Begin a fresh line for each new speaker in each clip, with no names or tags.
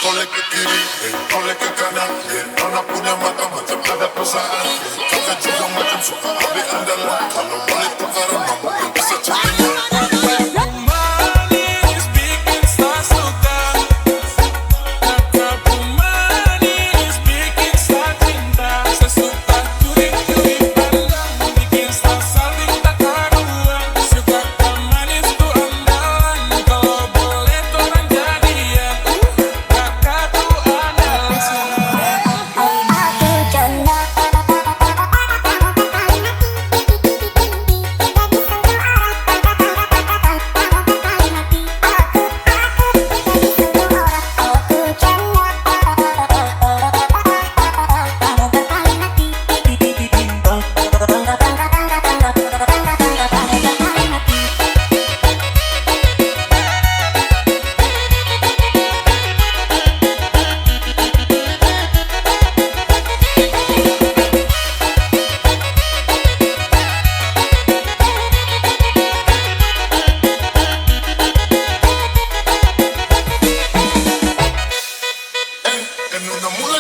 Oleh ke kiri, oleh ke kanan, nona punya mata macam ada perasaan. Kakak juga macam suka ambil andalan. Kalau boleh tukaran, mama bisa cinta.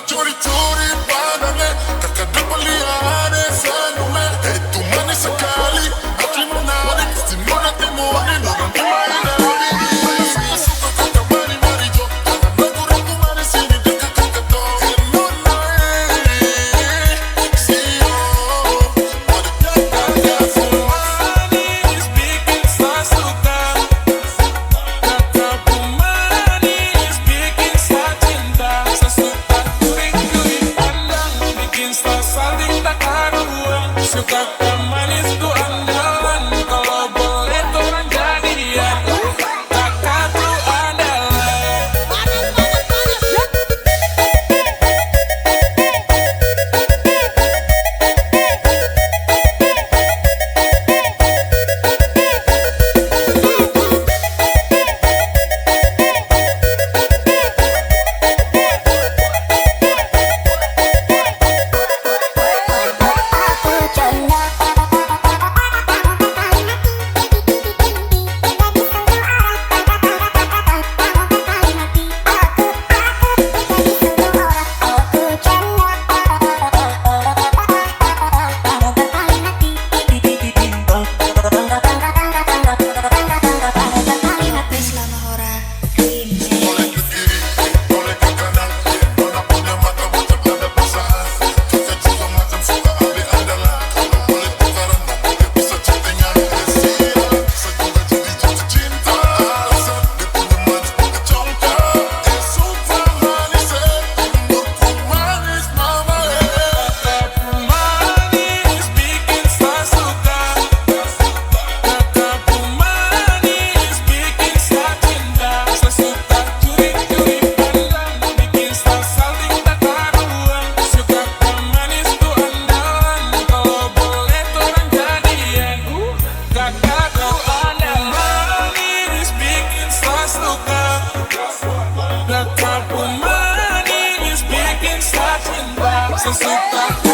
Chori-chori padane, kakak dapat lihat senyumnya. Itu manis sekali, hati menarik, Simona Timoni, orang dimana-mana. Saya suka kakak mari-mari jo, jangan ragu-ragu manis ini dekat kakak to. Nona Sio, ada kakak manis bikin saya suka. Kakak manis bikin saya cinta, saya suka. Saling tak karuan, suka manis tuh andalan. Kalau boleh tuh orang jadian, kakak tuh andalan. Kakak manis bikin saya cinta, saya suka.